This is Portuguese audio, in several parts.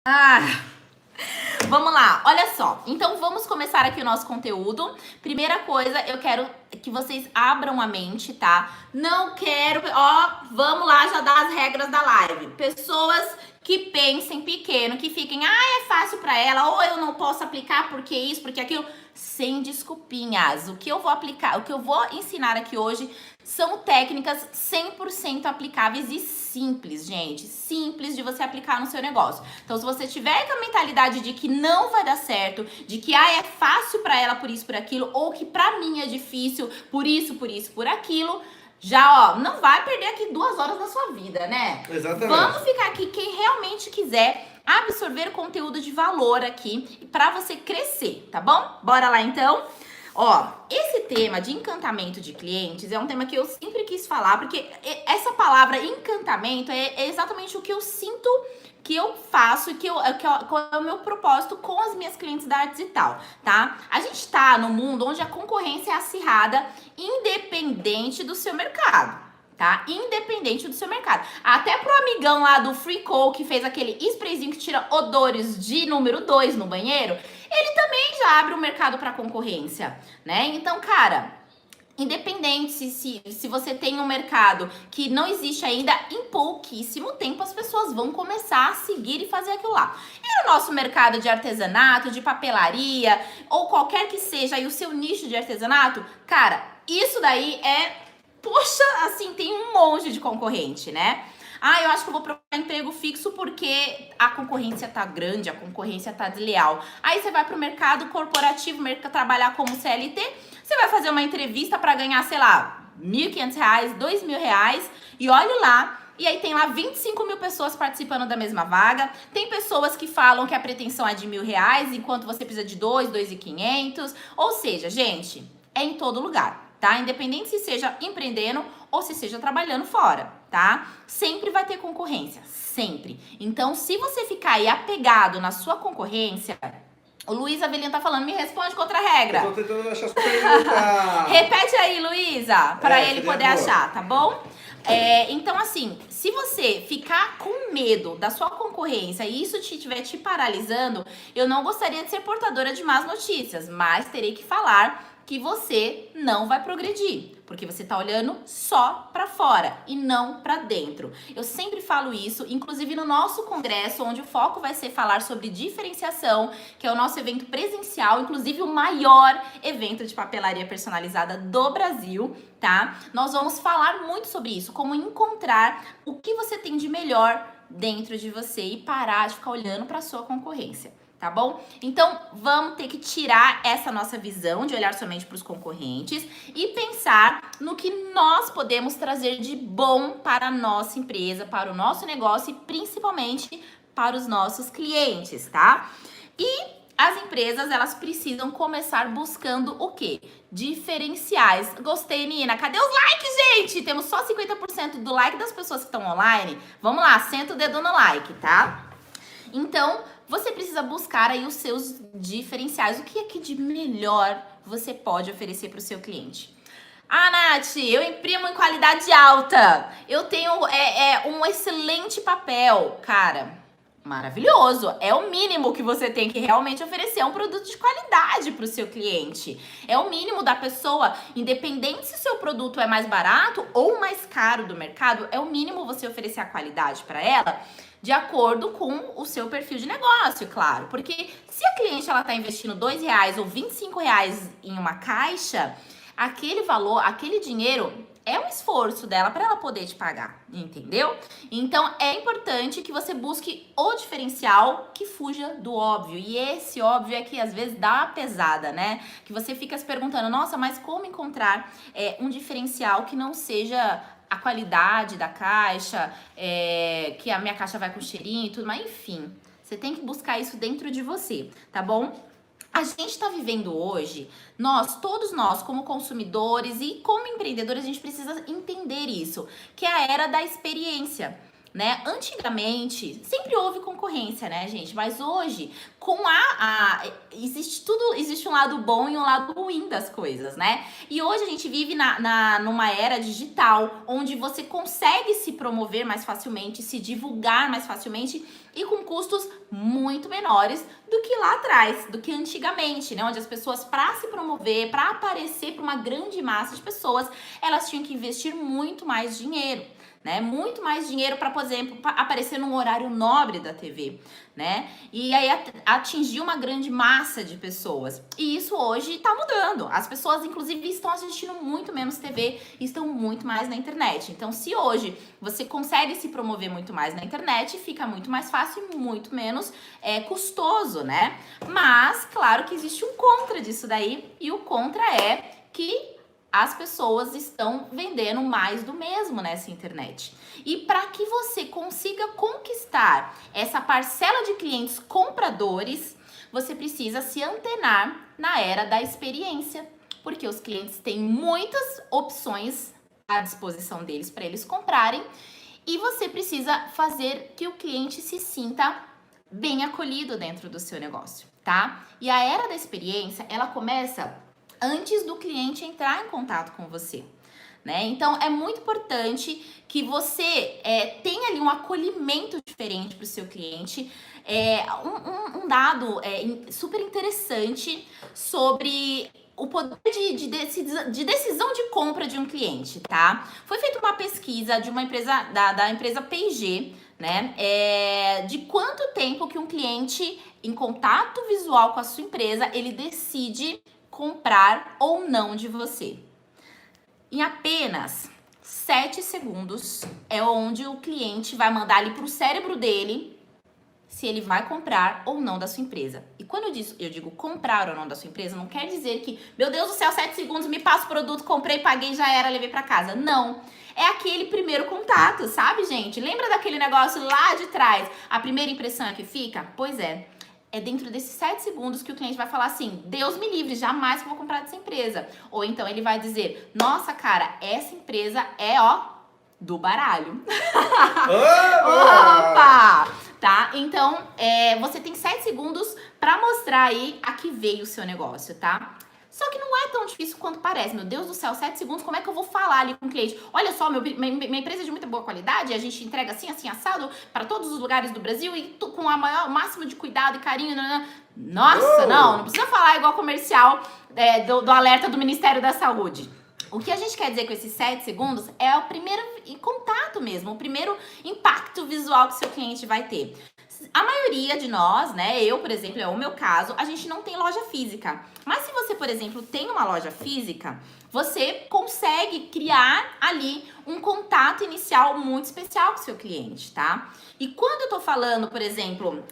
Ah, vamos lá, olha só. Então vamos começar aqui o nosso conteúdo. Primeira coisa, eu quero que vocês abram a mente, tá? Não quero, vamos lá já dar as regras da live. Pessoas que pensem pequeno, que fiquem, é fácil pra ela, ou eu não posso aplicar porque isso, porque aquilo, sem desculpinhas. O que eu vou aplicar, o que eu vou ensinar aqui hoje são técnicas 100% aplicáveis e simples, gente. Simples de você aplicar no seu negócio. Então, se você tiver com a mentalidade de que não vai dar certo, de que é fácil pra ela por isso, por aquilo, ou que pra mim é difícil por isso, por aquilo, já, não vai perder aqui 2 horas da sua vida, né? Exatamente. Vamos ficar aqui quem realmente quiser absorver conteúdo de valor aqui pra você crescer, tá bom? Bora lá então? Esse tema de encantamento de clientes é um tema que eu sempre quis falar, porque essa palavra encantamento é exatamente o que eu sinto que eu faço e qual é o meu propósito com as minhas clientes da Artes e Tal, tá? A gente tá no mundo onde a concorrência é acirrada, independente do seu mercado. Tá? Independente do seu mercado. Até pro amigão lá do Free Co, que fez aquele sprayzinho que tira odores de número 2 no banheiro, ele também já abre o mercado para concorrência, né? Então, cara, independente se você tem um mercado que não existe ainda, em pouquíssimo tempo as pessoas vão começar a seguir e fazer aquilo lá. E no nosso mercado de artesanato, de papelaria, ou qualquer que seja aí o seu nicho de artesanato, cara, isso daí poxa, assim, tem um monte de concorrente, né? Eu acho que eu vou procurar emprego fixo porque a concorrência tá grande, a concorrência tá desleal. Aí você vai pro mercado corporativo, trabalhar como CLT, você vai fazer uma entrevista para ganhar, sei lá, R$1.500, R$2.000, e olha lá. E aí tem lá 25 mil pessoas participando da mesma vaga. Tem pessoas que falam que a pretensão é de R$1.000, enquanto você precisa de 2.500. Ou seja, gente, é em todo lugar, tá? Independente se seja empreendendo ou se seja trabalhando fora, tá? Sempre vai ter concorrência, sempre. Então, se você ficar aí apegado na sua concorrência, o Luiz Avelino tá falando, me responde com outra regra. Eu tô tentando achar as perguntas. Repete aí, Luísa, para ele poder achar, tá bom? Então, assim, se você ficar com medo da sua concorrência e isso estiver te paralisando, eu não gostaria de ser portadora de más notícias, mas terei que falar que você não vai progredir, porque você tá olhando só para fora e não para dentro. Eu sempre falo isso, inclusive no nosso congresso, onde o foco vai ser falar sobre diferenciação, que é o nosso evento presencial, inclusive o maior evento de papelaria personalizada do Brasil, tá? Nós vamos falar muito sobre isso, como encontrar o que você tem de melhor dentro de você e parar de ficar olhando para sua concorrência. Tá bom? Então, vamos ter que tirar essa nossa visão de olhar somente para os concorrentes e pensar no que nós podemos trazer de bom para a nossa empresa, para o nosso negócio e principalmente para os nossos clientes, tá? E as empresas, elas precisam começar buscando o quê? Diferenciais. Gostei, Nina. Cadê os likes, gente? Temos só 50% do like das pessoas que estão online. Vamos lá, senta o dedo no like, tá? Então, você precisa buscar aí os seus diferenciais. O que é que de melhor você pode oferecer para o seu cliente? Nath, eu imprimo em qualidade alta. Eu tenho um excelente papel. Cara, maravilhoso. É o mínimo que você tem que realmente oferecer um produto de qualidade para o seu cliente. É o mínimo da pessoa, independente se o seu produto é mais barato ou mais caro do mercado, é o mínimo você oferecer a qualidade para ela, de acordo com o seu perfil de negócio, claro. Porque se a cliente ela tá investindo R$2 ou R$25 em uma caixa, aquele valor, aquele dinheiro é um esforço dela para ela poder te pagar, entendeu? Então é importante que você busque o diferencial que fuja do óbvio. E esse óbvio é que às vezes dá uma pesada, né? Que você fica se perguntando, nossa, mas como encontrar um diferencial que não seja a qualidade da caixa, que a minha caixa vai com cheirinho e tudo, mas enfim, você tem que buscar isso dentro de você, tá bom? A gente tá vivendo hoje, todos nós, como consumidores e como empreendedores, a gente precisa entender isso, que é a era da experiência. né? Antigamente, sempre houve concorrência, né, gente? Mas hoje, com existe um lado bom e um lado ruim das coisas, né? E hoje a gente vive numa era digital, onde você consegue se promover mais facilmente, se divulgar mais facilmente e com custos muito menores do que lá atrás, do que antigamente, né? Onde as pessoas, para se promover, para aparecer para uma grande massa de pessoas, elas tinham que investir muito mais dinheiro, né? Muito mais dinheiro para, por exemplo, aparecer num horário nobre da TV, né? E aí atingir uma grande massa de pessoas. E isso hoje tá mudando. As pessoas, inclusive, estão assistindo muito menos TV e estão muito mais na internet. Então, se hoje você consegue se promover muito mais na internet, fica muito mais fácil e muito menos custoso, né? Mas, claro que existe um contra disso daí, e o contra é que as pessoas estão vendendo mais do mesmo nessa internet. E para que você consiga conquistar essa parcela de clientes compradores, você precisa se antenar na era da experiência, porque os clientes têm muitas opções à disposição deles para eles comprarem, e você precisa fazer que o cliente se sinta bem acolhido dentro do seu negócio, tá? E a era da experiência, ela começa antes do cliente entrar em contato com você, né? Então, é muito importante que você tenha ali um acolhimento diferente para o seu cliente. Um dado super interessante sobre o poder de decisão de compra de um cliente, tá? Foi feita uma pesquisa de uma empresa, da empresa P&G, né? De quanto tempo que um cliente em contato visual com a sua empresa, ele decide comprar ou não de você. Em apenas 7 segundos é onde o cliente vai mandar ali pro cérebro dele se ele vai comprar ou não da sua empresa. E quando eu digo comprar ou não da sua empresa, não quer dizer que, meu Deus do céu, 7 segundos, me passa o produto, comprei, paguei, já era, levei pra casa. Não. É aquele primeiro contato, sabe, gente? Lembra daquele negócio lá de trás? A primeira impressão é que fica? Pois é. É dentro desses 7 segundos que o cliente vai falar assim, Deus me livre, jamais que eu vou comprar dessa empresa. Ou então ele vai dizer, nossa, cara, essa empresa é, ó, do baralho. Opa! Tá? Então, você tem 7 segundos pra mostrar aí a que veio o seu negócio, tá? Só que não é tão difícil quanto parece. Meu Deus do céu, 7 segundos, como é que eu vou falar ali com o cliente? Olha só, minha empresa é de muita boa qualidade, a gente entrega assim, assim, assado, para todos os lugares do Brasil e com o máximo de cuidado e carinho. Nossa, não precisa falar igual comercial do alerta do Ministério da Saúde. O que a gente quer dizer com esses 7 segundos é o primeiro contato mesmo, o primeiro impacto visual que seu cliente vai ter. A maioria de nós, né, eu, por exemplo, é o meu caso, a gente não tem loja física. Mas se você, por exemplo, tem uma loja física, você consegue criar ali um contato inicial muito especial com o seu cliente, tá? E quando eu tô falando, por exemplo,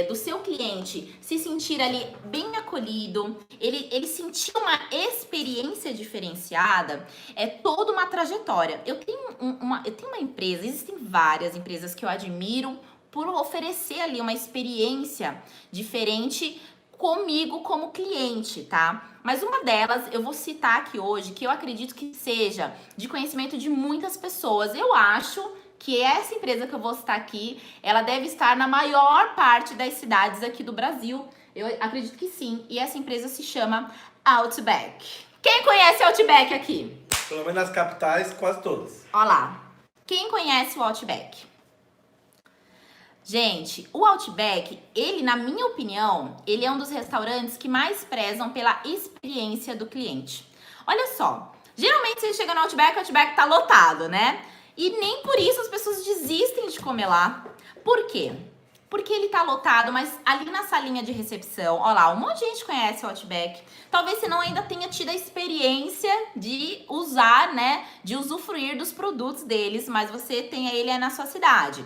do seu cliente se sentir ali bem acolhido, ele sentir uma experiência diferenciada, é toda uma trajetória. Eu tenho uma empresa, existem várias empresas que eu admiro por oferecer ali uma experiência diferente comigo como cliente, tá? Mas uma delas eu vou citar aqui hoje, que eu acredito que seja de conhecimento de muitas pessoas. Eu acho que essa empresa que eu vou citar aqui, ela deve estar na maior parte das cidades aqui do Brasil. Eu acredito que sim. E essa empresa se chama Outback. Quem conhece Outback aqui? Pelo menos nas capitais, quase todas. Olha lá. Quem conhece o Outback? Gente, o Outback, ele, na minha opinião, ele é um dos restaurantes que mais prezam pela experiência do cliente. Olha só, geralmente você chega no Outback, o Outback tá lotado, né? E nem por isso as pessoas desistem de comer lá. Por quê? Porque ele tá lotado, mas ali na salinha de recepção, ó lá, um monte de gente conhece o Outback. Talvez você não ainda tenha tido a experiência de usar, né, de usufruir dos produtos deles, mas você tem ele aí na sua cidade.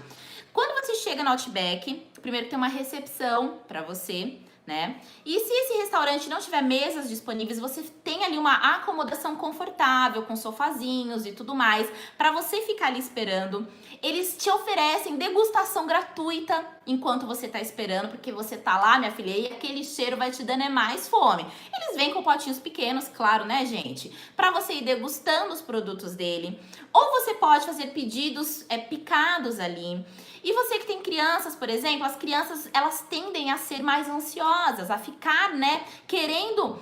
Quando você chega no Outback, primeiro tem uma recepção para você, né? E se esse restaurante não tiver mesas disponíveis, você tem ali uma acomodação confortável, com sofazinhos e tudo mais, para você ficar ali esperando. Eles te oferecem degustação gratuita enquanto você tá esperando, porque você tá lá, minha filha, e aquele cheiro vai te dando mais fome. Eles vêm com potinhos pequenos, claro, né, gente? Para você ir degustando os produtos dele. Ou você pode fazer pedidos picados ali. E você que tem crianças, por exemplo, as crianças, elas tendem a ser mais ansiosas, a ficar, né, querendo,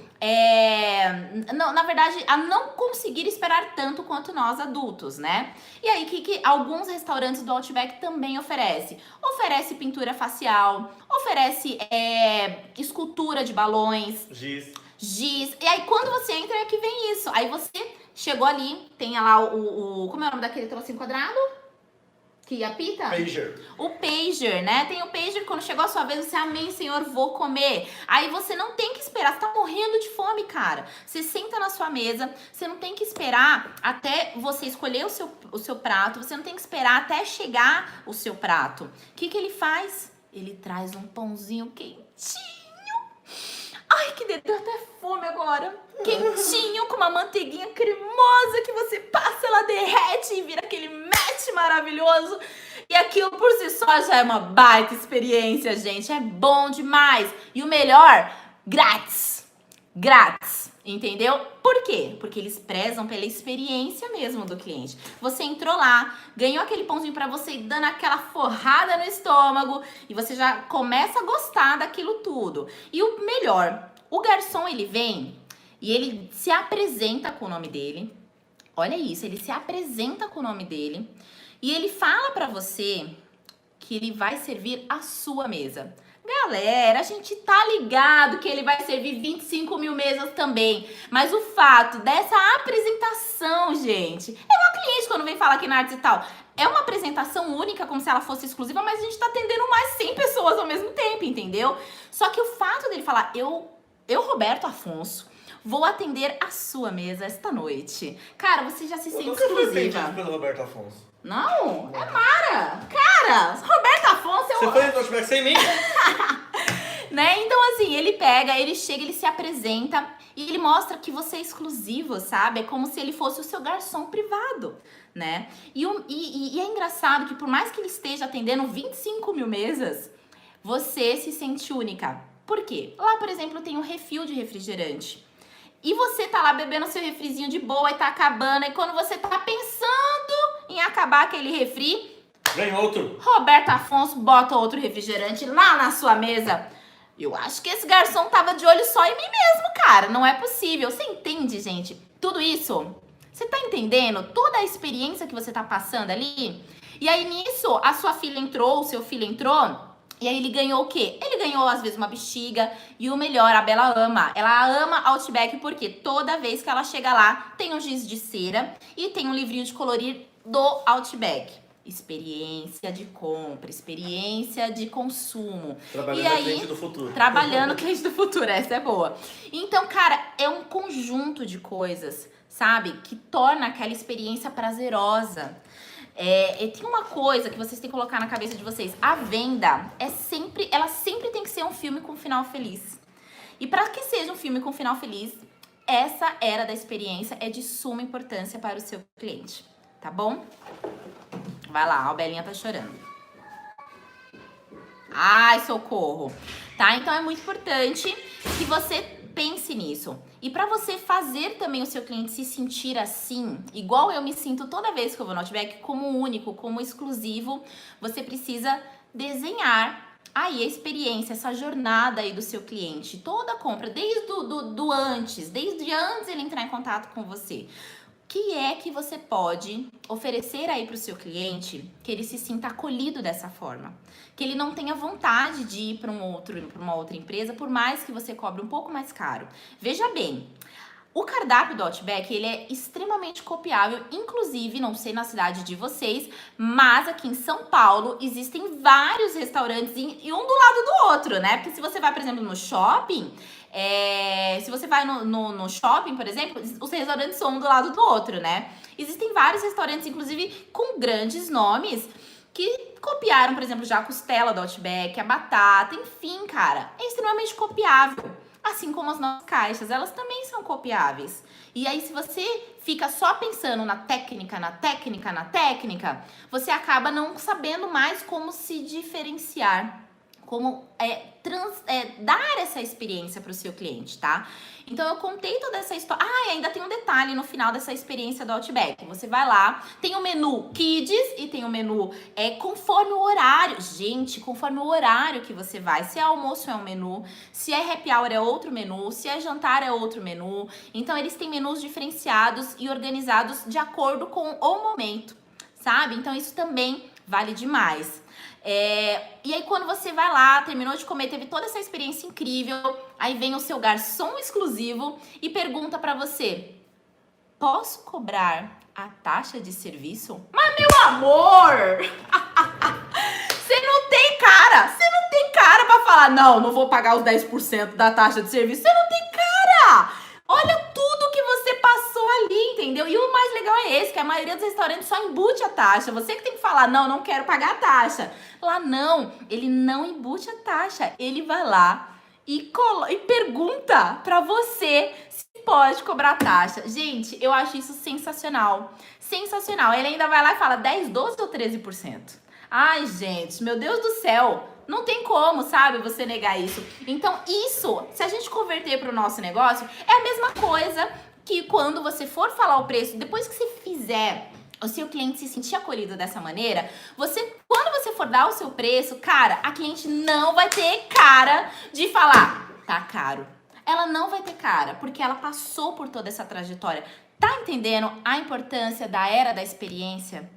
na verdade, a não conseguir esperar tanto quanto nós adultos, né? E aí, que alguns restaurantes do Outback também oferecem? Oferece pintura facial, oferece escultura de balões, Giz. giz. E aí, quando você entra, é que vem isso. Aí você chegou ali, tem lá como é o nome daquele trocinho quadrado? Que apita? Pager. O pager, né? Tem o pager, quando chegou a sua vez, você, amém, Senhor, vou comer. Aí você não tem que esperar, você tá morrendo de fome, cara. Você senta na sua mesa, você não tem que esperar até você escolher o seu prato, você não tem que esperar até chegar o seu prato. O que ele faz? Ele traz um pãozinho quentinho. Ai, que deu até fome agora. Quentinho, com uma manteiguinha cremosa que você passa, ela derrete e vira aquele match maravilhoso. E aquilo por si só já é uma baita experiência, gente. É bom demais. E o melhor, grátis. Grátis, entendeu? Por quê? Porque eles prezam pela experiência mesmo do cliente. Você entrou lá, ganhou aquele pãozinho pra você e dando aquela forrada no estômago e você já começa a gostar daquilo tudo. E o melhor, o garçom, ele vem e ele se apresenta com o nome dele. Olha isso, ele se apresenta com o nome dele e ele fala pra você que ele vai servir a sua mesa. Galera, a gente tá ligado que ele vai servir 25 mil mesas também. Mas o fato dessa apresentação, gente, é igual cliente quando vem falar aqui na Artes e tal. É uma apresentação única, como se ela fosse exclusiva, mas a gente tá atendendo mais 100 pessoas ao mesmo tempo, entendeu? Só que o fato dele falar, eu Roberto Afonso, vou atender a sua mesa esta noite. Cara, você já se sente exclusiva. Pelo Roberto Afonso. Não, é Mara. Cara, Roberto Afonso é Você foi no Outback sem mim? Né? Então, assim, ele pega, ele chega, ele se apresenta e ele mostra que você é exclusivo, sabe? É como se ele fosse o seu garçom privado, né? E é engraçado que por mais que ele esteja atendendo 25 mil mesas, você se sente única. Por quê? Lá, por exemplo, tem um refil de refrigerante. E você tá lá bebendo seu refrizinho de boa e tá acabando. E quando você tá pensando em acabar aquele refri, Vem outro. Roberto Afonso bota outro refrigerante lá na sua mesa. Eu acho que esse garçom tava de olho só em mim mesmo, cara. Não é possível. Você entende, gente? Tudo isso? Você tá entendendo toda a experiência que você tá passando ali? E aí nisso, a sua filha entrou, o seu filho entrou. E aí ele ganhou o quê? Ele ganhou, às vezes, uma bexiga. E o melhor, a Bela ama. Ela ama Outback porque toda vez que ela chega lá, tem um giz de cera e tem um livrinho de colorir do Outback. Experiência de compra, experiência de consumo. Trabalhando e aí, cliente do futuro. Trabalhando cliente do futuro, essa é boa. Então, cara, é um conjunto de coisas, sabe? Que torna aquela experiência prazerosa. Tem uma coisa que vocês têm que colocar na cabeça de vocês. A venda ela sempre tem que ser um filme com final feliz. E para que seja um filme com final feliz, essa era da experiência é de suma importância para o seu cliente, tá bom? Vai lá, a Belinha tá chorando. Ai, socorro. Tá? Então é muito importante que você pense nisso. E para você fazer também o seu cliente se sentir assim, igual eu me sinto toda vez que eu vou no Outback, como único, como exclusivo, você precisa desenhar aí a experiência, essa jornada aí do seu cliente. Toda a compra, desde desde antes ele entrar em contato com você. O que é que você pode oferecer aí para o seu cliente que ele se sinta acolhido dessa forma? Que ele não tenha vontade de ir para uma outra empresa, por mais que você cobre um pouco mais caro. Veja bem, o cardápio do Outback, ele é extremamente copiável, inclusive, não sei na cidade de vocês, mas aqui em São Paulo existem vários restaurantes e um do lado do outro, né? Porque se você vai, por exemplo, no shopping, se você vai no shopping, por exemplo, os restaurantes são um do lado do outro, né? Existem vários restaurantes, inclusive, com grandes nomes, que copiaram, por exemplo, já a costela do Outback, a batata, enfim, cara, é extremamente copiável. Assim como as nossas caixas, elas também são copiáveis. E aí, se você fica só pensando na técnica, você acaba não sabendo mais como se diferenciar, como dar essa experiência para o seu cliente, tá? Então, eu contei toda essa história. Ah, e ainda tem um detalhe no final dessa experiência do Outback. Você vai lá, tem o menu Kids e tem o menu conforme o horário. Gente, conforme o horário que você vai. Se é almoço é um menu, se é happy hour é outro menu, se é jantar é outro menu. Então, eles têm menus diferenciados e organizados de acordo com o momento, sabe? Então, isso também vale demais. E aí quando você vai lá, terminou de comer, teve toda essa experiência incrível, aí vem o seu garçom exclusivo e pergunta pra você: posso cobrar a taxa de serviço? Mas meu amor, você não tem cara pra falar, não vou pagar os 10% da taxa de serviço, você não tem cara. Olha tudo que você passou ali, entendeu? E o mais legal é esse, que a maioria dos restaurantes só embute a taxa. Você que tem que falar, não quero pagar a taxa. Lá não, ele não embute a taxa. Ele vai lá e pergunta pra você se pode cobrar taxa. Gente, eu acho isso sensacional. Sensacional. Ele ainda vai lá e fala 10, 12 ou 13%. Ai, gente, meu Deus do céu. Não tem como, sabe, você negar isso. Então, isso, se a gente converter para o nosso negócio, é a mesma coisa que quando você for falar o preço, depois que você fizer o seu cliente se sentir acolhido dessa maneira, quando você for dar o seu preço, cara, a cliente não vai ter cara de falar, tá caro. Ela não vai ter cara, porque ela passou por toda essa trajetória. Tá entendendo a importância da era da experiência?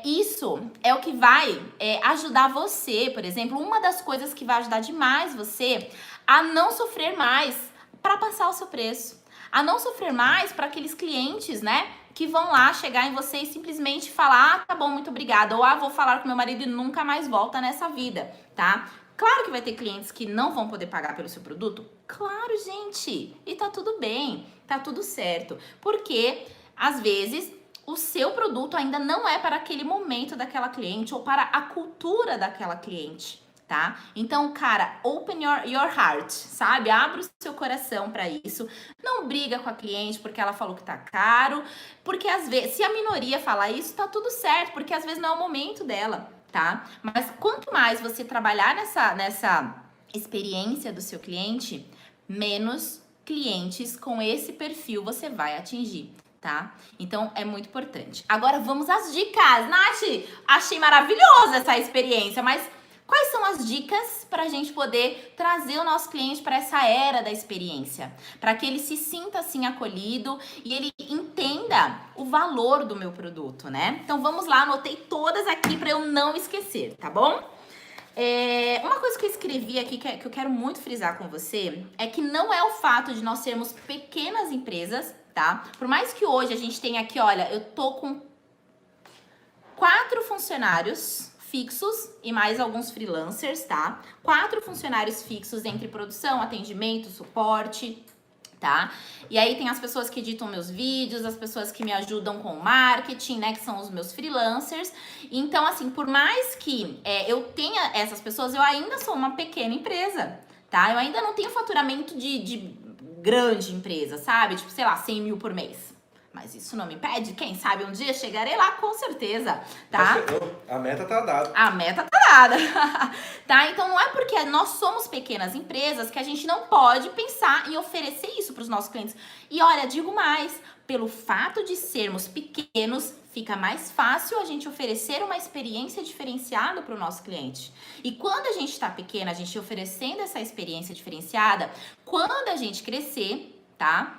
Isso é o que vai ajudar você, por exemplo, uma das coisas que vai ajudar demais você a não sofrer mais para passar o seu preço, a não sofrer mais para aqueles clientes, né, que vão lá chegar em você e simplesmente falar, tá bom, muito obrigada, ou vou falar com meu marido e nunca mais volta nessa vida, tá? Claro que vai ter clientes que não vão poder pagar pelo seu produto, claro, gente, e tá tudo bem, tá tudo certo, porque às vezes o seu produto ainda não é para aquele momento daquela cliente ou para a cultura daquela cliente, tá? Então, cara, open your heart, sabe? Abre o seu coração para isso. Não briga com a cliente porque ela falou que tá caro, porque às vezes, se a minoria falar isso, tá tudo certo, porque às vezes não é o momento dela, tá? Mas quanto mais você trabalhar nessa experiência do seu cliente, menos clientes com esse perfil você vai atingir. Tá? Então, é muito importante. Agora, vamos às dicas. Nath, achei maravilhosa essa experiência, mas quais são as dicas para a gente poder trazer o nosso cliente para essa era da experiência? Para que ele se sinta, assim, acolhido e ele entenda o valor do meu produto, né? Então, vamos lá. Anotei todas aqui para eu não esquecer, tá bom? Uma coisa que eu escrevi aqui que eu quero muito frisar com você é que não é o fato de nós sermos pequenas empresas, tá? Por mais que hoje a gente tenha aqui, olha, eu tô com 4 funcionários fixos e mais alguns freelancers, tá? 4 funcionários fixos entre produção, atendimento, suporte, tá? E aí tem as pessoas que editam meus vídeos, as pessoas que me ajudam com o marketing, né? Que são os meus freelancers. Então, assim, por mais que eu tenha essas pessoas, eu ainda sou uma pequena empresa, tá? Eu ainda não tenho faturamento de grande empresa, sabe? Tipo, sei lá, 100 mil por mês. Mas isso não me impede, quem sabe um dia chegarei lá com certeza, tá? A meta tá dada. A meta tá dada, tá? Então não é porque nós somos pequenas empresas que a gente não pode pensar em oferecer isso para os nossos clientes. E olha, digo mais, pelo fato de sermos pequenos, fica mais fácil a gente oferecer uma experiência diferenciada para o nosso cliente. E quando a gente está pequena, a gente oferecendo essa experiência diferenciada, quando a gente crescer, tá?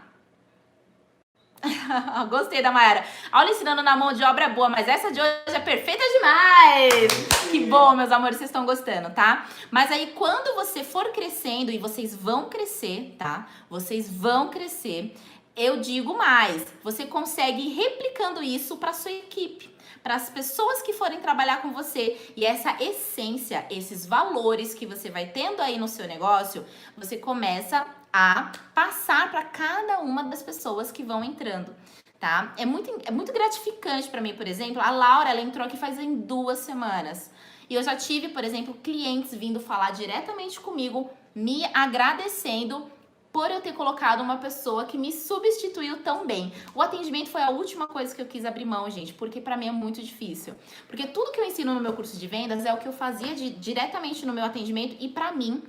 Gostei da Mayara. Aula ensinando na mão de obra é boa, mas essa de hoje é perfeita demais. Que bom, meus amores, vocês estão gostando, tá? Mas aí quando você for crescendo, e vocês vão crescer, tá? Vocês vão crescer. Eu digo mais, você consegue ir replicando isso para sua equipe, para as pessoas que forem trabalhar com você. E essa essência, esses valores que você vai tendo aí no seu negócio, você começa a passar para cada uma das pessoas que vão entrando, tá? É muito gratificante pra mim, por exemplo. A Laura, ela entrou aqui faz em 2 semanas. E eu já tive, por exemplo, clientes vindo falar diretamente comigo, me agradecendo por eu ter colocado uma pessoa que me substituiu tão bem. O atendimento foi a última coisa que eu quis abrir mão, gente, porque pra mim é muito difícil. Porque tudo que eu ensino no meu curso de vendas é o que eu fazia diretamente no meu atendimento e pra mim,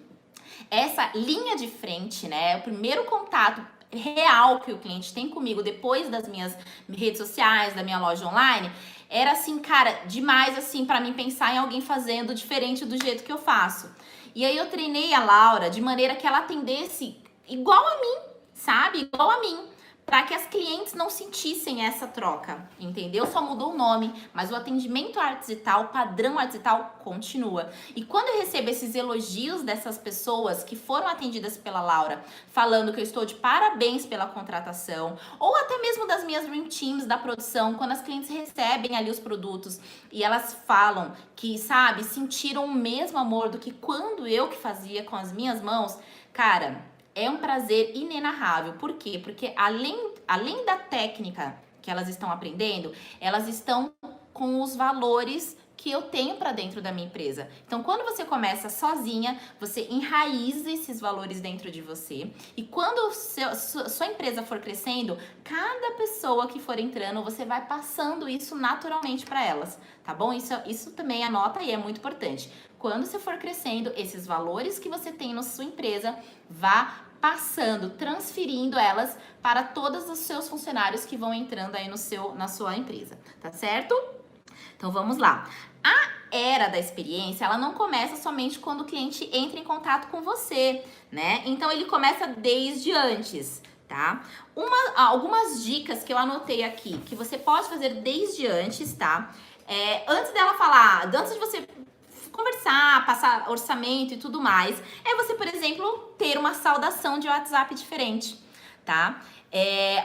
essa linha de frente, né, o primeiro contato real que o cliente tem comigo depois das minhas redes sociais, da minha loja online, era assim, cara, demais assim pra mim pensar em alguém fazendo diferente do jeito que eu faço. E aí eu treinei a Laura de maneira que ela atendesse igual a mim, sabe? Igual a mim, para que as clientes não sentissem essa troca, entendeu? Só mudou o nome, mas o atendimento Artes e Tal, o padrão Artes e Tal continua. E quando eu recebo esses elogios dessas pessoas que foram atendidas pela Laura, falando que eu estou de parabéns pela contratação, ou até mesmo das minhas Dream Teams da produção, quando as clientes recebem ali os produtos e elas falam que, sabe, sentiram o mesmo amor do que quando eu que fazia com as minhas mãos, cara, é um prazer inenarrável. Por quê? Porque além da técnica que elas estão aprendendo, elas estão com os valores que eu tenho para dentro da minha empresa. Então, quando você começa sozinha, você enraiza esses valores dentro de você. E quando sua empresa for crescendo, cada pessoa que for entrando, você vai passando isso naturalmente para elas, tá bom? Isso também anota aí, é muito importante. Quando você for crescendo, esses valores que você tem na sua empresa, vá passando, transferindo elas para todos os seus funcionários que vão entrando aí na sua empresa, tá certo? Então vamos lá. A era da experiência, ela não começa somente quando o cliente entra em contato com você, né? Então ele começa desde antes, tá? Algumas dicas que eu anotei aqui, que você pode fazer desde antes, tá? Antes dela falar, antes de você conversar, passar orçamento e tudo mais, é você, por exemplo, ter uma saudação de WhatsApp diferente, tá?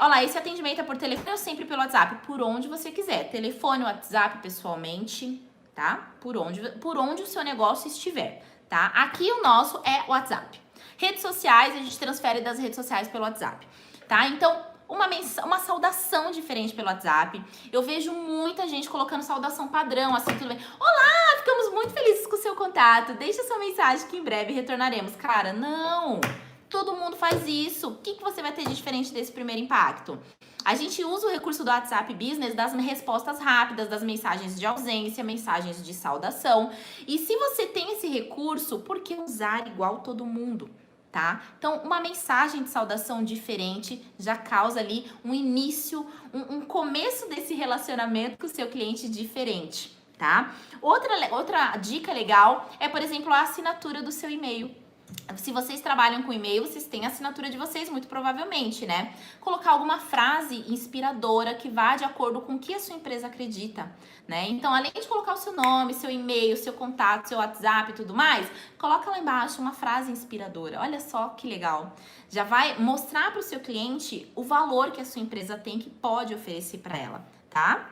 Olha lá, esse atendimento é por telefone ou sempre pelo WhatsApp? Por onde você quiser. Telefone, WhatsApp, pessoalmente, tá? Por onde o seu negócio estiver, tá? Aqui o nosso é WhatsApp. Redes sociais, a gente transfere das redes sociais pelo WhatsApp, tá? Então, uma saudação diferente pelo WhatsApp. Eu vejo muita gente colocando saudação padrão, assim, tudo bem. Olá, ficamos muito felizes com o seu contato. Deixa sua mensagem que em breve retornaremos. Cara, não! Todo mundo faz isso. O que você vai ter de diferente desse primeiro impacto? A gente usa o recurso do WhatsApp Business das respostas rápidas, das mensagens de ausência, mensagens de saudação. E se você tem esse recurso, por que usar igual todo mundo? Tá? Então, uma mensagem de saudação diferente já causa ali um início, um começo desse relacionamento com o seu cliente diferente, tá? Outra dica legal é, por exemplo, a assinatura do seu e-mail. Se vocês trabalham com e-mail, vocês têm a assinatura de vocês, muito provavelmente, né? Colocar alguma frase inspiradora que vá de acordo com o que a sua empresa acredita, né? Então, além de colocar o seu nome, seu e-mail, seu contato, seu WhatsApp e tudo mais, coloca lá embaixo uma frase inspiradora. Olha só que legal. Já vai mostrar para o seu cliente o valor que a sua empresa tem, que pode oferecer para ela, tá?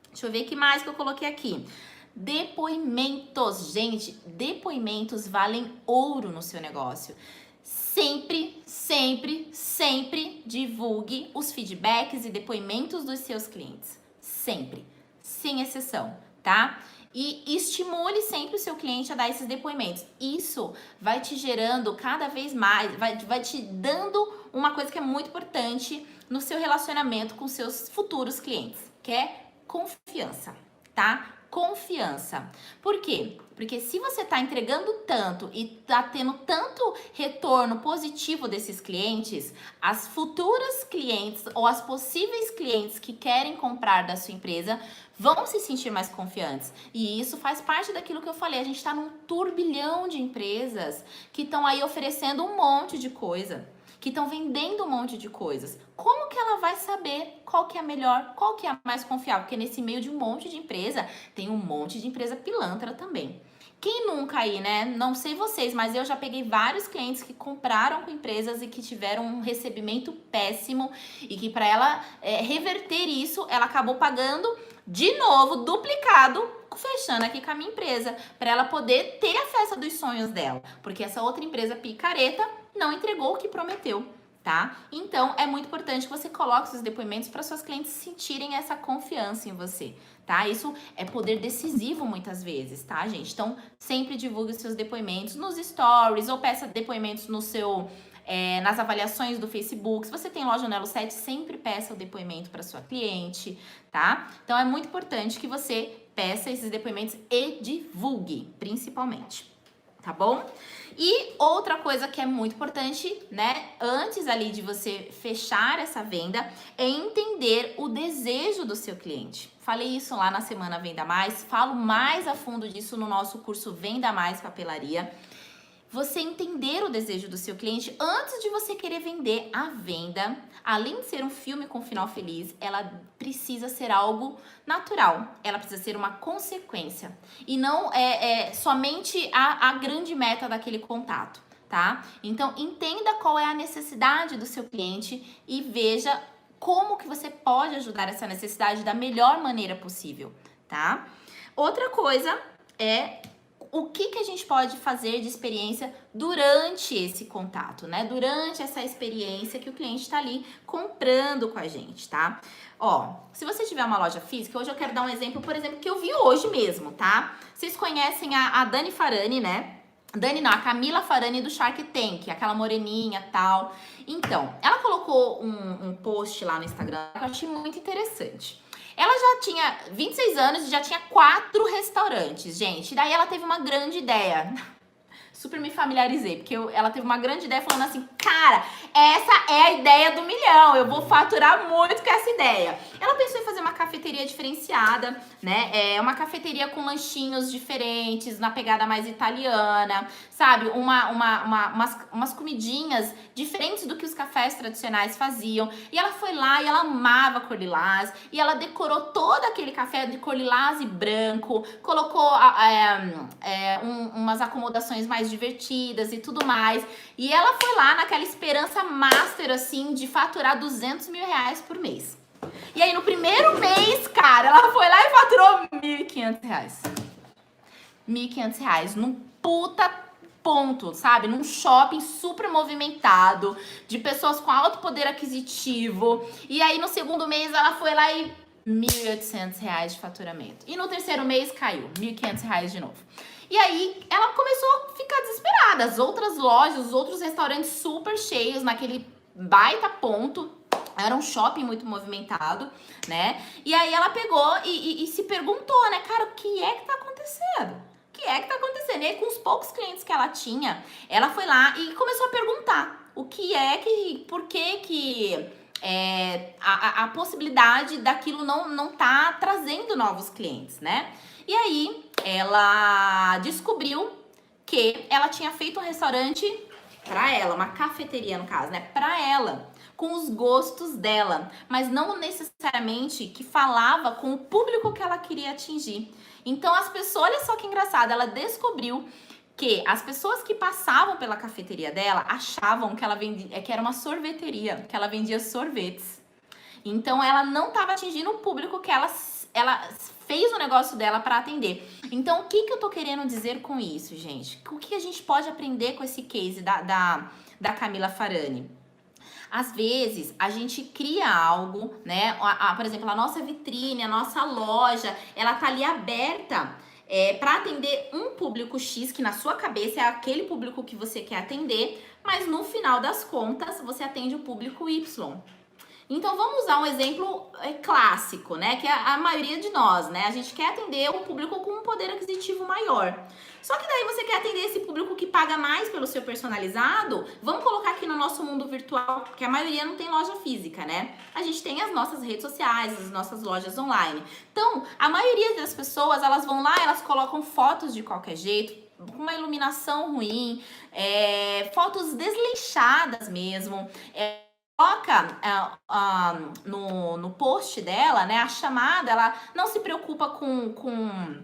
Deixa eu ver o que mais que eu coloquei aqui. Depoimentos, gente, depoimentos valem ouro no seu negócio. Sempre, sempre, sempre divulgue os feedbacks e depoimentos dos seus clientes. Sempre, sem exceção, tá? E estimule sempre o seu cliente a dar esses depoimentos. Isso vai te gerando cada vez mais, vai te dando uma coisa que é muito importante no seu relacionamento com seus futuros clientes, que é confiança, tá? Confiança. Por quê? Porque se você tá entregando tanto e tá tendo tanto retorno positivo desses clientes, as futuras clientes ou as possíveis clientes que querem comprar da sua empresa vão se sentir mais confiantes. E isso faz parte daquilo que eu falei. A gente tá num turbilhão de empresas que estão aí oferecendo um monte de coisa, que estão vendendo um monte de coisas. Como que ela vai saber qual que é a melhor, qual que é a mais confiável? Porque nesse meio de um monte de empresa, tem um monte de empresa pilantra também. Quem nunca aí, né? Não sei vocês, mas eu já peguei vários clientes que compraram com empresas e que tiveram um recebimento péssimo e que para ela reverter isso, ela acabou pagando de novo, duplicado, fechando aqui com a minha empresa, para ela poder ter a festa dos sonhos dela. Porque essa outra empresa picareta não entregou o que prometeu, tá? Então, é muito importante que você coloque seus depoimentos para suas clientes sentirem essa confiança em você, tá? Isso é poder decisivo muitas vezes, tá, gente? Então, sempre divulgue os seus depoimentos nos stories ou peça depoimentos no seu... nas avaliações do Facebook. Se você tem loja no Elo7, sempre peça o depoimento para sua cliente, tá? Então, é muito importante que você peça esses depoimentos e divulgue, principalmente, tá bom? E outra coisa que é muito importante, né, antes ali de você fechar essa venda, é entender o desejo do seu cliente. Falei isso lá na Semana Venda Mais, falo mais a fundo disso no nosso curso Venda Mais Papelaria. Você entender o desejo do seu cliente antes de você querer vender. A venda, além de ser um filme com final feliz, ela precisa ser algo natural. Ela precisa ser uma consequência. E não somente a grande meta daquele contato, tá? Então, entenda qual é a necessidade do seu cliente e veja como que você pode ajudar essa necessidade da melhor maneira possível, tá? Outra coisa é... o que a gente pode fazer de experiência durante esse contato, né? Durante essa experiência que o cliente está ali comprando com a gente, tá? Ó, se você tiver uma loja física, hoje eu quero dar um exemplo, por exemplo, que eu vi hoje mesmo, tá? Vocês conhecem a Dani Farani, né? Dani não, a Camila Farani do Shark Tank, aquela moreninha e tal. Então, ela colocou um post lá no Instagram que eu achei muito interessante. Ela já tinha 26 anos e já tinha 4 restaurantes, gente. E daí ela teve uma grande ideia. Super me familiarizei, porque ela teve uma grande ideia falando assim, cara, essa é a ideia do milhão, eu vou faturar muito com essa ideia. Ela pensou em fazer uma cafeteria diferenciada, né? Uma cafeteria com lanchinhos diferentes, na pegada mais italiana, sabe? Umas comidinhas diferentes do que os cafés tradicionais faziam. E ela foi lá e ela amava cor lilás, e ela decorou todo aquele café de cor lilás e branco, colocou umas acomodações mais divertidas e tudo mais. E ela foi lá naquela esperança master, assim, de faturar 200 mil reais por mês. E aí, no primeiro mês, cara, ela foi lá e faturou 1.500 reais. 1.500 reais num puta ponto, sabe? Num shopping super movimentado, de pessoas com alto poder aquisitivo. E aí, no segundo mês, ela foi lá e 1.800 reais de faturamento. E no terceiro mês, caiu 1.500 reais de novo. E aí, ela começou a ficar desesperada. As outras lojas, os outros restaurantes super cheios, naquele baita ponto. Era um shopping muito movimentado, né? E aí, ela pegou e se perguntou, né? Cara, o que é que tá acontecendo? O que é que tá acontecendo? E aí, com os poucos clientes que ela tinha, ela foi lá e começou a perguntar o que é que... Por que a possibilidade daquilo não tá trazendo novos clientes, né? E aí, ela descobriu que ela tinha feito um restaurante pra ela, uma cafeteria no caso, né? Pra ela, com os gostos dela, mas não necessariamente que falava com o público que ela queria atingir. Então, as pessoas, olha só que engraçado, ela descobriu que as pessoas que passavam pela cafeteria dela achavam que ela vendia, que era uma sorveteria, que ela vendia sorvetes. Então, ela não estava atingindo o público que ela fez o negócio dela para atender. Então, o que eu tô querendo dizer com isso, gente? O que a gente pode aprender com esse case da Camila Farani? Às vezes, a gente cria algo, né? Por exemplo, a nossa vitrine, a nossa loja, ela tá ali aberta para atender um público X, que na sua cabeça é aquele público que você quer atender, mas no final das contas, você atende o público Y. Então, vamos usar um exemplo clássico, né? Que é a maioria de nós, né? A gente quer atender um público com um poder aquisitivo maior. Só que daí você quer atender esse público que paga mais pelo seu personalizado. Vamos colocar aqui no nosso mundo virtual, porque a maioria não tem loja física, né? A gente tem as nossas redes sociais, as nossas lojas online. Então, a maioria das pessoas, elas vão lá, elas colocam fotos de qualquer jeito, com uma iluminação ruim, fotos desleixadas mesmo, coloca no post dela, né, a chamada, ela não se preocupa com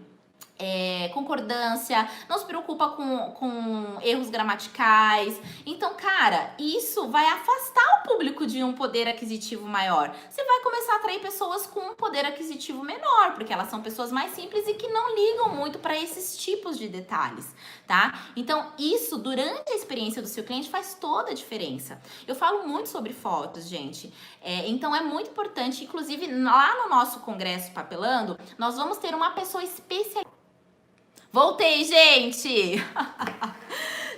concordância, não se preocupa com erros gramaticais. Então, cara, isso vai afastar o público de um poder aquisitivo maior. Você vai começar a atrair pessoas com um poder aquisitivo menor, porque elas são pessoas mais simples e que não ligam muito para esses tipos de detalhes, tá? Então, isso durante a experiência do seu cliente faz toda a diferença. Eu falo muito sobre fotos, gente. Então, é muito importante, inclusive lá no nosso congresso Papelando, nós vamos ter uma pessoa especialista. Voltei, gente!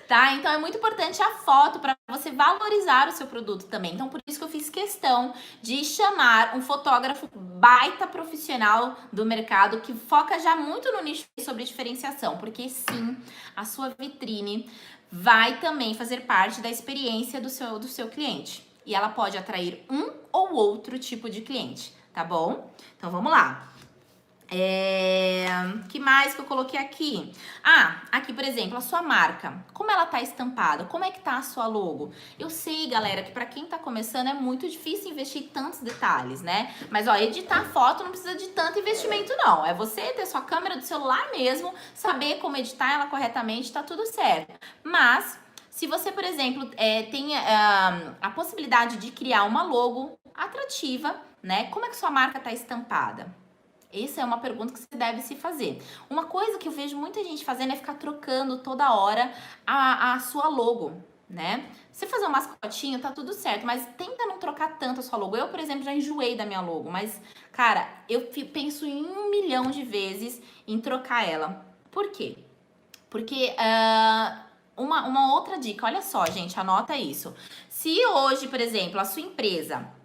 Tá? Então é muito importante a foto para você valorizar o seu produto também. Então por isso que eu fiz questão de chamar um fotógrafo baita profissional do mercado que foca já muito no nicho sobre diferenciação, porque sim, a sua vitrine vai também fazer parte da experiência do seu cliente. E ela pode atrair um ou outro tipo de cliente, tá bom? Então vamos lá. Que mais que eu coloquei aqui? Aqui, por exemplo, a sua marca. Como ela tá estampada? Como é que tá a sua logo? Eu sei, galera, que pra quem tá começando é muito difícil investir em tantos detalhes, né? Mas, ó, editar foto não precisa de tanto investimento, não. É você ter sua câmera do celular mesmo, saber como editar ela corretamente, tá tudo certo. Mas, se você, por exemplo, tem a possibilidade de criar uma logo atrativa, né? Como é que sua marca tá estampada? Essa é uma pergunta que você deve se fazer. Uma coisa que eu vejo muita gente fazendo é ficar trocando toda hora a sua logo, né? Você fazer um mascotinho, tá tudo certo, mas tenta não trocar tanto a sua logo. Eu, por exemplo, já enjoei da minha logo, mas, cara, eu penso em 1 milhão de vezes em trocar ela. Por quê? Porque uma outra dica, olha só, gente, anota isso. Se hoje, por exemplo, a sua empresa...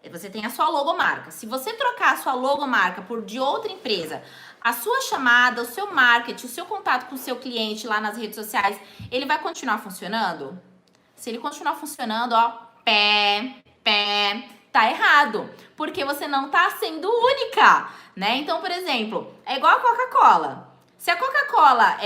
Você tem a sua logomarca. Se você trocar a sua logomarca por de outra empresa, a sua chamada, o seu marketing, o seu contato com o seu cliente lá nas redes sociais, ele vai continuar funcionando? Se ele continuar funcionando, ó, tá errado. Porque você não tá sendo única, né? Então, por exemplo, é igual a Coca-Cola. Se a Coca-Cola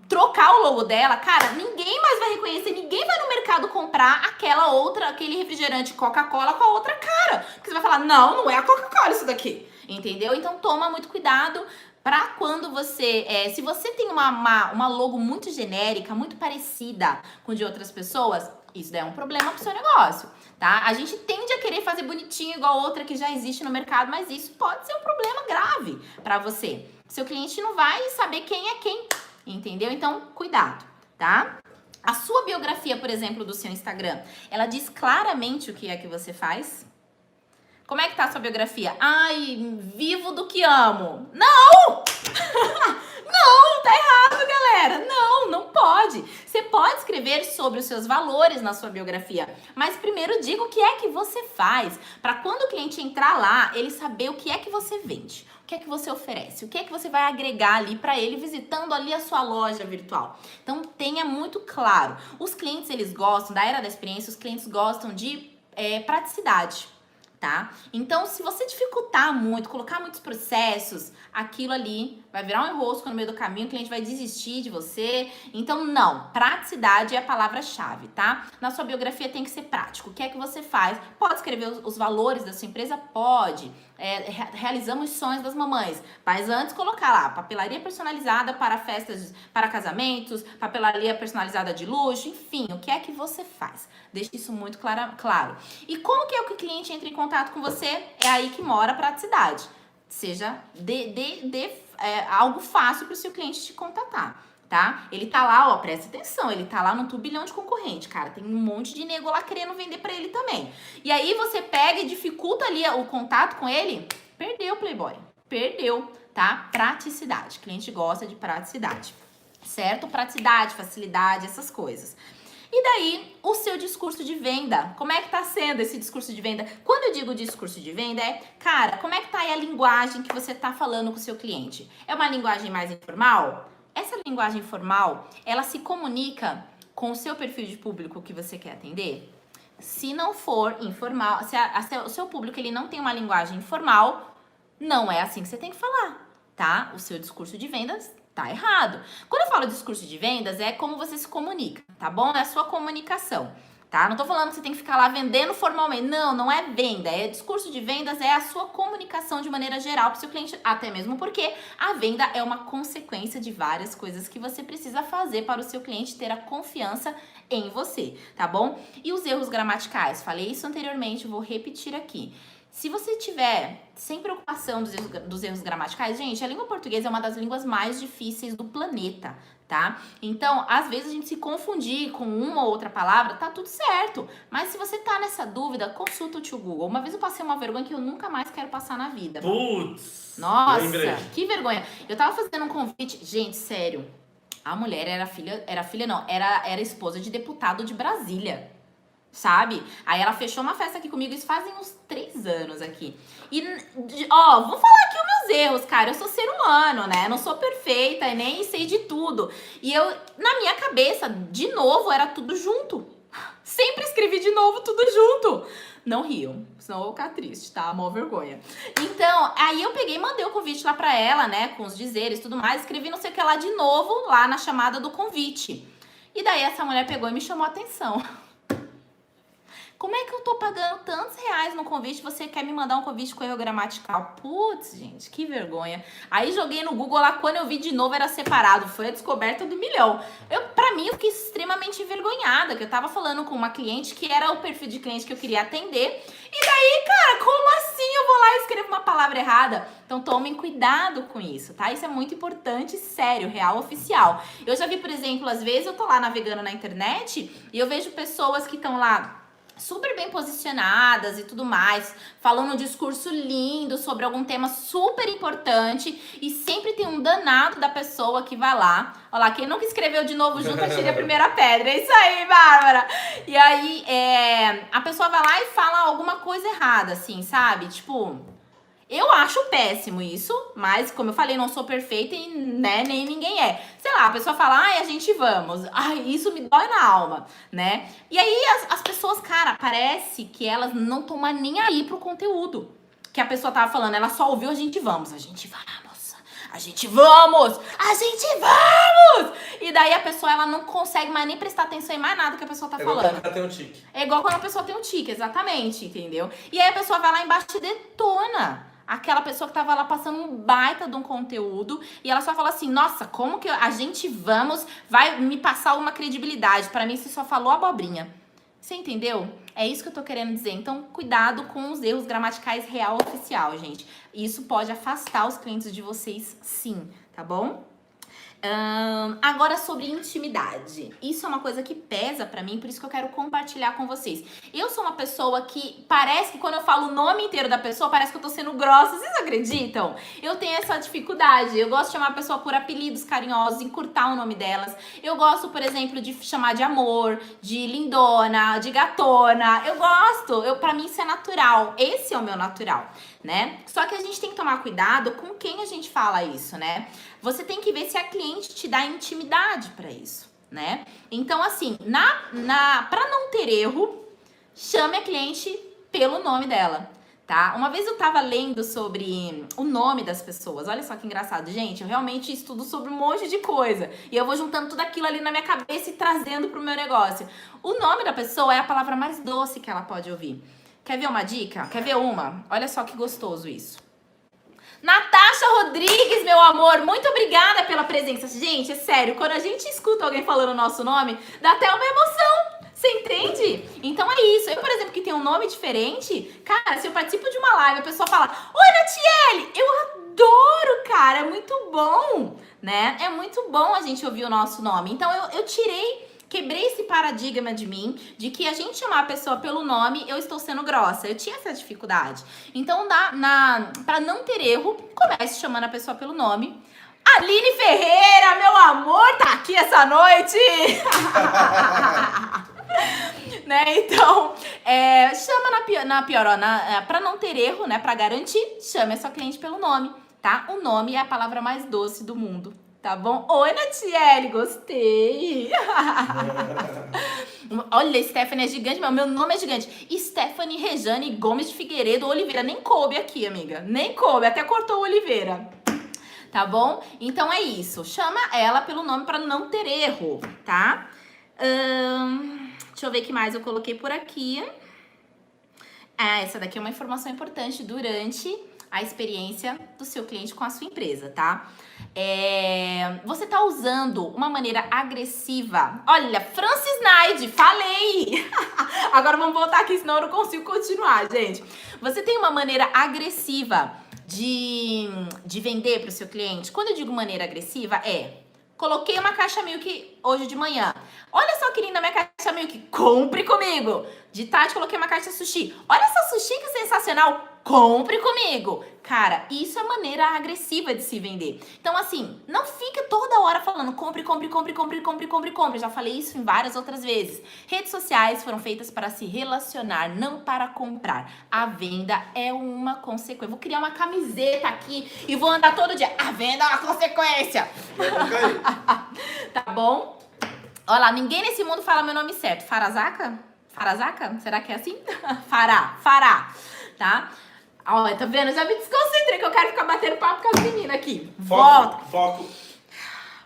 trocar o logo dela, cara, ninguém mais vai reconhecer, ninguém vai no mercado comprar aquele refrigerante Coca-Cola com a outra cara. Porque você vai falar, não é a Coca-Cola isso daqui, entendeu? Então toma muito cuidado pra quando você... se você tem uma logo muito genérica, muito parecida com de outras pessoas, isso daí é um problema pro seu negócio, tá? A gente tende a querer fazer bonitinho igual outra que já existe no mercado, mas isso pode ser um problema grave pra você. Seu cliente não vai saber quem é quem, entendeu? Então, cuidado, tá? A sua biografia, por exemplo, do seu Instagram, ela diz claramente o que é que você faz? Como é que tá a sua biografia? Vivo do que amo. Não! Não, tá errado, galera. Não pode. Você pode escrever sobre os seus valores na sua biografia, mas primeiro diga o que é que você faz, para quando o cliente entrar lá, ele saber o que é que você vende, o que é que você oferece, o que é que você vai agregar ali para ele visitando ali a sua loja virtual. Então tenha muito claro. Os clientes, eles gostam da era da experiência, os clientes gostam de praticidade. Tá? Então, se você dificultar muito, colocar muitos processos, aquilo ali vai virar um enrosco no meio do caminho, o cliente vai desistir de você. Então, não. Praticidade é a palavra-chave, tá? Na sua biografia tem que ser prático. O que é que você faz? Pode escrever os valores da sua empresa? Pode. Realizamos sonhos das mamães. Mas antes colocar lá, papelaria personalizada para festas, para casamentos, papelaria personalizada de luxo, enfim, o que é que você faz? Deixe isso muito claro. E como que é que o cliente entra em contato com você? É aí que mora a praticidade. Seja algo fácil para o seu cliente te contatar, tá? Ele tá lá, ó, presta atenção, ele tá lá num turbilhão de concorrente, cara, tem um monte de nego lá querendo vender para ele também. E aí você pega e dificulta ali o contato com ele, perdeu, Playboy, perdeu, tá? Praticidade, o cliente gosta de praticidade, certo? Praticidade, facilidade, essas coisas. E daí, o seu discurso de venda. Como é que tá sendo esse discurso de venda? Quando eu digo discurso de venda, cara, como é que tá aí a linguagem que você tá falando com o seu cliente? É uma linguagem mais informal? Essa linguagem formal, ela se comunica com o seu perfil de público que você quer atender? Se não for informal, se o seu público ele não tem uma linguagem informal, não é assim que você tem que falar, tá? O seu discurso de vendas tá errado. Quando eu falo discurso de vendas, é como você se comunica, tá bom? É a sua comunicação. tá? Não tô falando que você tem que ficar lá vendendo formalmente. Não, não é venda. É discurso de vendas, é a sua comunicação de maneira geral pro seu cliente, até mesmo porque a venda é uma consequência de várias coisas que você precisa fazer para o seu cliente ter a confiança em você, tá bom? E os erros gramaticais? Falei isso anteriormente, vou repetir aqui. Se você tiver sem preocupação dos erros gramaticais, gente, a língua portuguesa é uma das línguas mais difíceis do planeta, tá? Então, às vezes a gente se confundir com uma ou outra palavra, tá tudo certo. Mas se você tá nessa dúvida, consulta o tio Google. Uma vez eu passei uma vergonha que eu nunca mais quero passar na vida. Putz! Nossa, lembrei. que vergonha. Eu tava fazendo um convite, gente, sério. A mulher era esposa de deputado de Brasília. Sabe? Aí ela fechou uma festa aqui comigo, isso fazem uns 3 anos aqui. E, ó, vou falar aqui os meus erros, cara. Eu sou ser humano, né? Eu não sou perfeita e nem sei de tudo. E eu, na minha cabeça, de novo, era tudo junto. Sempre escrevi de novo tudo junto. Não riam, senão eu vou ficar triste, tá? Mó vergonha. Então, aí eu peguei e mandei o convite lá pra ela, né? Com os dizeres e tudo mais. Escrevi não sei o que lá de novo, lá na chamada do convite. E daí essa mulher pegou e me chamou a atenção. Como é que eu tô pagando tantos reais no convite, você quer me mandar um convite com erro gramatical? Putz, gente, que vergonha. Aí joguei no Google lá, quando eu vi de novo era separado, foi a descoberta do milhão. Pra mim, eu fiquei extremamente envergonhada, que eu tava falando com uma cliente que era o perfil de cliente que eu queria atender. E daí, cara, como assim eu vou lá e escrevo uma palavra errada? Então tomem cuidado com isso, tá? Isso é muito importante, sério, real, oficial. Eu já vi, por exemplo, às vezes eu tô lá navegando na internet e eu vejo pessoas que estão lá super bem posicionadas e tudo mais, falando um discurso lindo sobre algum tema super importante e sempre tem um danado da pessoa que vai lá. Olha lá, quem nunca escreveu de novo junto, atire a primeira pedra. É isso aí, Bárbara! E aí, a pessoa vai lá e fala alguma coisa errada, assim, sabe? Tipo... Eu acho péssimo isso, mas como eu falei, não sou perfeita e né, nem ninguém é. Sei lá, a pessoa fala, ai, a gente vamos. Ai, isso me dói na alma, né? E aí as pessoas, cara, parece que elas não estão nem aí pro conteúdo que a pessoa tava falando. Ela só ouviu a gente vamos, a gente vamos, a gente vamos, a gente vamos! E daí a pessoa, ela não consegue mais nem prestar atenção em mais nada que a pessoa tá falando. Igual quando ela tem um tique. É igual quando a pessoa tem um tique, exatamente, entendeu? E aí a pessoa vai lá embaixo e detona aquela pessoa que tava lá passando um baita de um conteúdo e ela só fala assim, nossa, como que a gente vai me passar uma credibilidade? Pra mim, você só falou abobrinha. Você entendeu? É isso que eu tô querendo dizer. Então, cuidado com os erros gramaticais real oficial, gente. Isso pode afastar os clientes de vocês, sim, tá bom? Agora sobre intimidade. Isso é uma coisa que pesa pra mim, por isso que eu quero compartilhar com vocês. Eu sou uma pessoa que parece que quando eu falo o nome inteiro da pessoa, parece que eu tô sendo grossa. Vocês acreditam? Eu tenho essa dificuldade. Eu gosto de chamar a pessoa por apelidos carinhosos, encurtar o nome delas. Eu gosto, por exemplo, de chamar de amor, de lindona, de gatona. Eu gosto. Pra mim isso é natural. Esse é o meu natural, né? Só que a gente tem que tomar cuidado com quem a gente fala isso, né? Você tem que ver se a cliente te dá intimidade pra isso, né? Então, assim, pra não ter erro, chame a cliente pelo nome dela, tá? Uma vez eu tava lendo sobre o nome das pessoas. Olha só que engraçado, gente. Eu realmente estudo sobre um monte de coisa. E eu vou juntando tudo aquilo ali na minha cabeça e trazendo pro meu negócio. O nome da pessoa é a palavra mais doce que ela pode ouvir. Quer ver uma dica? Quer ver uma? Olha só que gostoso isso. Natasha Rodrigues, meu amor, muito obrigada pela presença. Gente, é sério, quando a gente escuta alguém falando o nosso nome, dá até uma emoção. Você entende? Então é isso. Eu, por exemplo, que tenho um nome diferente, cara, se eu participo de uma live, a pessoa fala, oi, Natiele! Eu adoro, cara, é muito bom, né? É muito bom a gente ouvir o nosso nome. Então eu quebrei esse paradigma de mim, de que a gente chamar a pessoa pelo nome, eu estou sendo grossa. Eu tinha essa dificuldade. Então, pra não ter erro, comece chamando a pessoa pelo nome. Aline Ferreira, meu amor, tá aqui essa noite! Né? Então, chama pra não ter erro, né? Pra garantir, chame a sua cliente pelo nome, tá? O nome é a palavra mais doce do mundo. Tá bom? Oi, Natiele, gostei! Olha, Stephanie é gigante, meu nome é gigante. Stephanie Rejane Gomes de Figueiredo Oliveira. Nem coube aqui, amiga. Nem coube, até cortou o Oliveira. Tá bom? Então é isso. Chama ela pelo nome pra não ter erro, tá? Deixa eu ver o que mais eu coloquei por aqui. Essa daqui é uma informação importante durante a experiência do seu cliente com a sua empresa, tá? Você tá usando uma maneira agressiva. Olha, Francis Naide, falei! Agora vamos voltar aqui, senão eu não consigo continuar, gente. Você tem uma maneira agressiva de vender para o seu cliente? Quando eu digo maneira agressiva, coloquei uma caixa milk hoje de manhã. Olha só que linda minha caixa milk. Compre comigo. De tarde coloquei uma caixa sushi. Olha essa sushi que sensacional. Compre comigo. Cara, isso é maneira agressiva de se vender. Então, assim, não fica toda hora falando compre, compre, compre, compre, compre, compre, compre. Já falei isso em várias outras vezes. Redes sociais foram feitas para se relacionar, não para comprar. A venda é uma consequência. Vou criar uma camiseta aqui e vou andar todo dia. A venda é uma consequência. Tá bom? Olha lá, ninguém nesse mundo fala meu nome certo. Farazaka? Farazaka? Será que é assim? Fará. Tá? Olha, tá vendo? Eu já me desconcentrei que eu quero ficar batendo papo com as meninas aqui. Foco.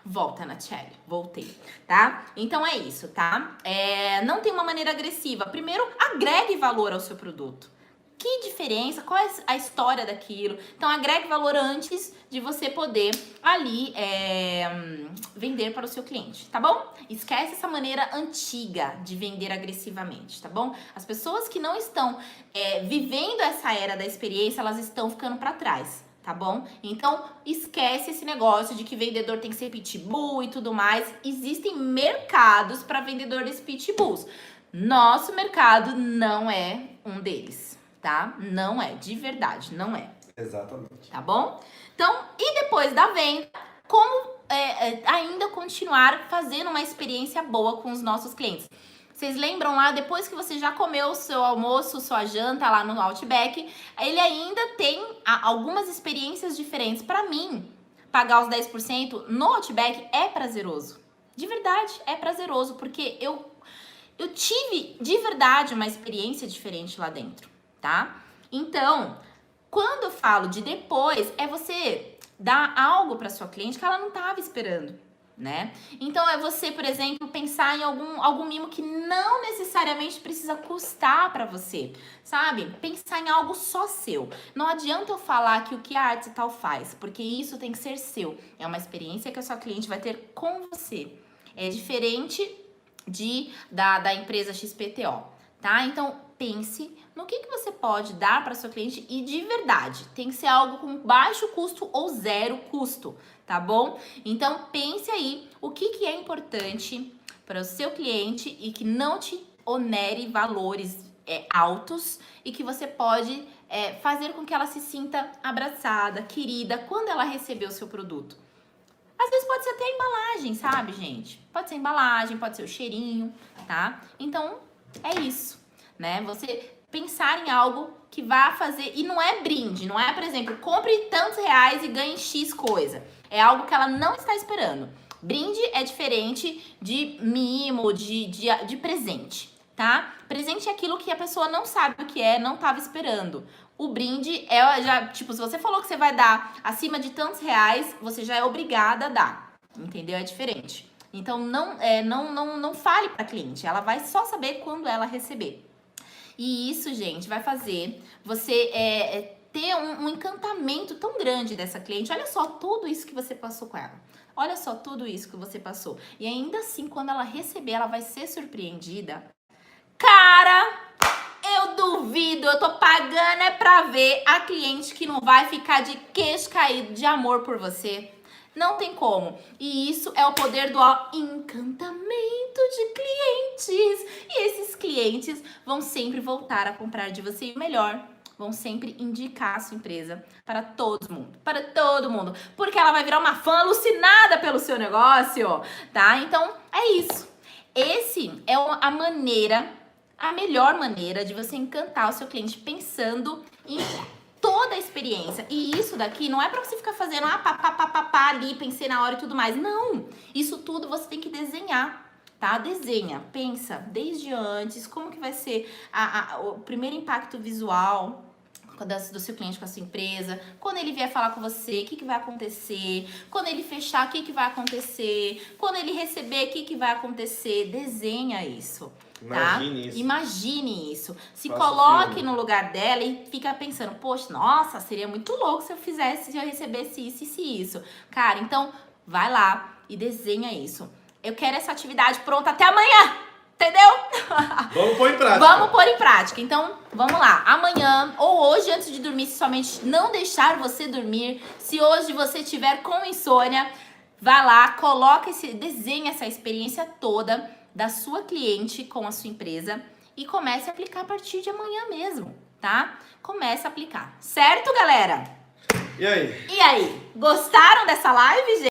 Volta, Nachelle. Voltei, tá? Então é isso, tá? Não tem uma maneira agressiva. Primeiro, agregue valor ao seu produto. Que diferença? Qual é a história daquilo? Então, agregue valor antes de você poder ali vender para o seu cliente, tá bom? Esquece essa maneira antiga de vender agressivamente, tá bom? As pessoas que não estão vivendo essa era da experiência, elas estão ficando para trás, tá bom? Então, esquece esse negócio de que vendedor tem que ser pitbull e tudo mais. Existem mercados para vendedores pitbulls. Nosso mercado não é um deles. Tá? Não é, de verdade, não é. Exatamente. Tá bom? Então, e depois da venda, como ainda continuar fazendo uma experiência boa com os nossos clientes? Vocês lembram lá, depois que você já comeu o seu almoço, sua janta lá no Outback, ele ainda tem algumas experiências diferentes. Pra mim, pagar os 10% no Outback é prazeroso. De verdade, é prazeroso, porque eu tive de verdade uma experiência diferente lá dentro. Tá? Então, quando eu falo de depois, é você dar algo para sua cliente que ela não estava esperando, né? Então, é você, por exemplo, pensar em algum mimo que não necessariamente precisa custar para você, sabe? Pensar em algo só seu. Não adianta eu falar que o que a Arte Tal faz, porque isso tem que ser seu. É uma experiência que a sua cliente vai ter com você. É diferente da empresa XPTO, tá? Então, pense no que você pode dar para seu cliente e de verdade, tem que ser algo com baixo custo ou zero custo, tá bom? Então, pense aí o que é importante para o seu cliente e que não te onere valores altos e que você pode fazer com que ela se sinta abraçada, querida, quando ela receber o seu produto. Às vezes pode ser até a embalagem, sabe, gente? Pode ser a embalagem, pode ser o cheirinho, tá? Então, é isso. Né? Você pensar em algo que vá fazer, e não é brinde, não é, por exemplo, compre tantos reais e ganhe X coisa. É algo que ela não está esperando. Brinde é diferente de mimo, de presente, tá? Presente é aquilo que a pessoa não sabe o que é, não estava esperando. O brinde tipo, se você falou que você vai dar acima de tantos reais, você já é obrigada a dar, entendeu? É diferente. Então, não fale para a cliente, ela vai só saber quando ela receber. E isso, gente, vai fazer você ter um encantamento tão grande dessa cliente. Olha só tudo isso que você passou com ela. Olha só tudo isso que você passou. E ainda assim, quando ela receber, ela vai ser surpreendida. Cara, eu duvido, eu tô pagando pra ver a cliente que não vai ficar de queixo caído de amor por você. Não tem como. E isso é o poder do encantamento de clientes. E esses clientes vão sempre voltar a comprar de você. E o melhor, vão sempre indicar a sua empresa para todo mundo. Para todo mundo. Porque ela vai virar uma fã alucinada pelo seu negócio, tá? Então, é isso. Esse é a melhor maneira de você encantar o seu cliente pensando em toda a experiência. E isso daqui não é pra você ficar fazendo pá, ali, pensei na hora e tudo mais. Não! Isso tudo você tem que desenhar, tá? Desenha, pensa desde antes, como que vai ser o primeiro impacto visual, do seu cliente com a sua empresa, quando ele vier falar com você, o que, que vai acontecer, quando ele fechar, o que, que vai acontecer, quando ele receber, o que, que vai acontecer. Desenha isso, tá? Imagine isso. Imagine isso. Se Faça coloque filme. no lugar dela e fica pensando, poxa, nossa, seria muito louco se eu fizesse, se eu recebesse isso e isso. Cara, então vai lá e desenha isso. Eu quero essa atividade pronta até amanhã. Entendeu? Vamos pôr em prática. Vamos pôr em prática. Então, vamos lá. Amanhã ou hoje, antes de dormir, se somente não deixar você dormir, se hoje você tiver com insônia, vai lá, coloca desenha essa experiência toda da sua cliente com a sua empresa e comece a aplicar a partir de amanhã mesmo, tá? Comece a aplicar. Certo, galera? E aí? E aí? Gostaram dessa live, gente?